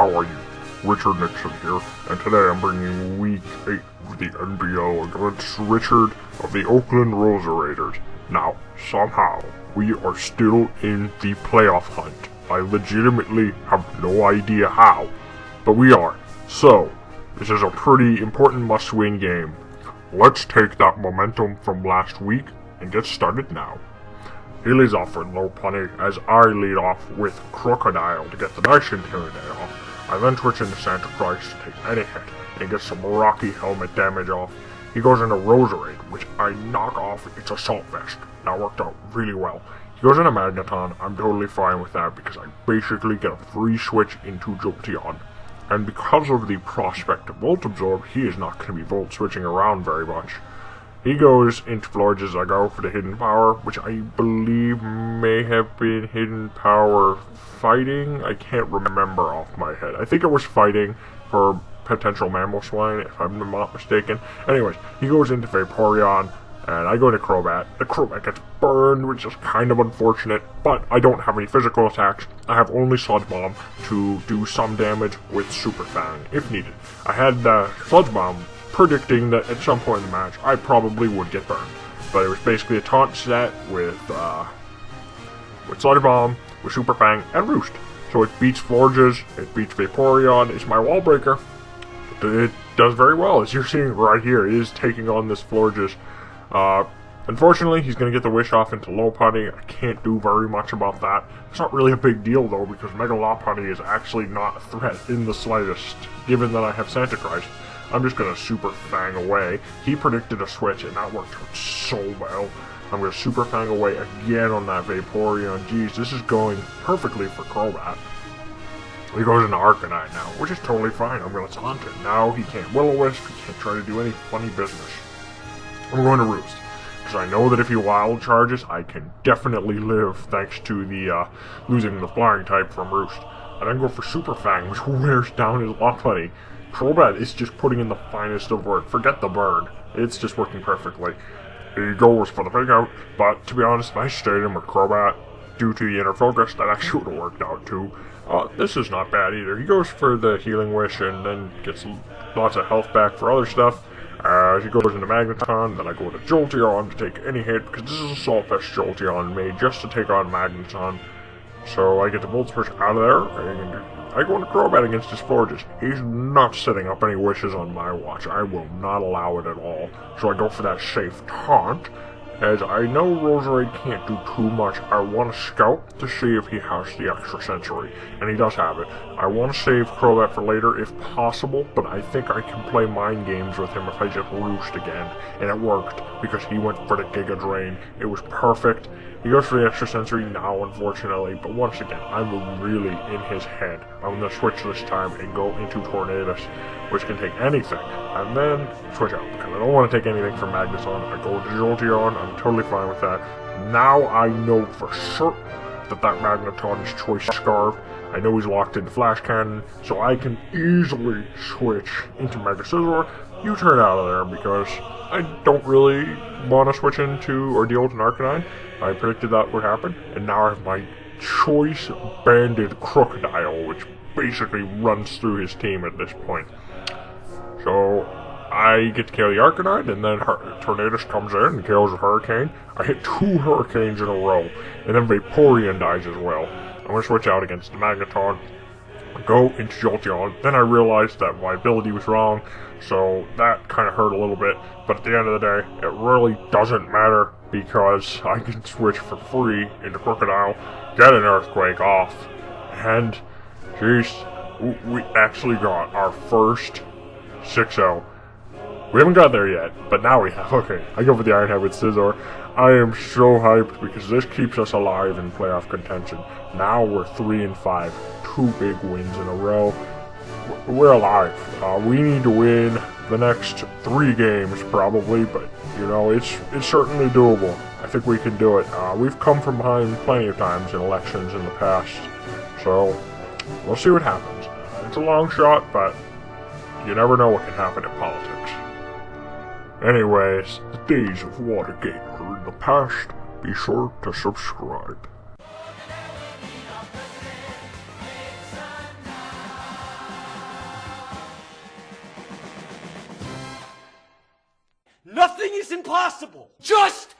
how are you? Richard Nixon here, and today I'm bringing you Week 8 of the NPL against Richard of the Oakland Roseraders. Now, somehow, we are still in the playoff hunt. I legitimately have no idea how, but we are. So, this is a pretty important must-win game. Let's take that momentum from last week and get started now. He leads off for low punny as I lead off with Crocodile to get the nice Intimidate off. I then switch into Santa Christ to take any hit and get some Rocky Helmet damage off. He goes into Roserade, which I knock off its Assault Vest. That worked out really well. He goes into Magneton. I'm totally fine with that because I basically get a free switch into Jolteon. And because of the prospect of Volt Absorb, he is not going to be Volt switching around very much. He goes into Florges. I go for the Hidden Power, which I believe may have been Hidden Power Fighting. I can't remember off my head. I think it was Fighting for potential Mamoswine, if I'm not mistaken. Anyways, he goes into Vaporeon, and I go into Crobat. The Crobat gets burned, which is kind of unfortunate, but I don't have any physical attacks. I have only Sludge Bomb to do some damage with Super Fang, if needed. I had Sludge Bomb predicting that at some point in the match, I probably would get burned. But it was basically a taunt set with Sludge Bomb, with Super Fang, and Roost. So it beats Florges, it beats Vaporeon, it's my wall breaker. It does very well, as you're seeing right here. It is taking on this Florges. Unfortunately, he's going to get the Wish off into Lopunny. I can't do very much about that. It's not really a big deal, though, because Mega Lopunny is actually not a threat in the slightest, given that I have Santa Christ. I'm just going to Super Fang away. He predicted a switch, and that worked out so well. I'm going to Super Fang away again on that Vaporeon. Jeez, this is going perfectly for Crobat. He goes into Arcanine now, which is totally fine. I'm going to taunt it. Now he can't Will-O-Wisp, he can't try to do any funny business. I'm going to Roost, because I know that if he Wild Charges, I can definitely live thanks to the losing the Flying type from Roost. I then go for Super Fang, which wears down his Lopunny. Crobat is just putting in the finest of work. Forget the burn. It's just working perfectly. He goes for the fake out, but to be honest, if I stayed in with Crobat due to the inner focus, that actually would have worked out too. This is not bad either. He goes for the Healing Wish and then gets lots of health back for other stuff. He goes into Magneton, then I go to Jolteon to take any hit, because this is Assault Vest Jolteon made just to take on Magneton. So I get the Volt Switch out of there, and I go into Crobat against his Florges. He's not setting up any wishes on my watch. I will not allow it at all. So I go for that safe taunt, as I know Roserade can't do too much. I want to scout to see if he has the extra sensory, and he does have it. I want to save Crobat for later if possible, but I think I can play mind games with him if I just Roost again, and it worked, because he went for the Giga Drain. It was perfect. He goes for the extra sensory now, unfortunately, but once again, I'm really in his head. I'm going to switch this time and go into Tornadus, which can take anything, and then switch out, because I don't want to take anything from Magneton. I go to Jolteon, I'm totally fine with that. Now I know for sure that Magneton is Choice Scarf. I know he's locked into Flash Cannon, so I can easily switch into Mega Scizor. You turn out of there, because I don't really want to switch into or deal with an Arcanine. I predicted that would happen, and now I have my Choice Banded Crocodile, which basically runs through his team at this point. So I get to kill the Arcanine, and then Tornadus comes in and kills a Hurricane. I hit 2 Hurricanes in a row, and then Vaporeon dies as well. I'm going to switch out against the Magneton, go into Jolteon. Then I realized that my ability was wrong, so that kind of hurt a little bit. But at the end of the day, it really doesn't matter, because I can switch for free into Crocodile, get an Earthquake off, and jeez, we actually got our first 6-0. We haven't got there yet, but now we have. Okay, I go for the Iron Head with Scizor. I am so hyped because this keeps us alive in playoff contention. Now we're 3-5, 2 big wins in a row. We're alive. We need to win the next 3 games probably, but you know, it's certainly doable. I think we can do it. We've come from behind plenty of times in elections in the past, so we'll see what happens. It's a long shot, but you never know what can happen in politics. Anyways, the days of Watergate are in the past. Be sure to subscribe. is impossible. Just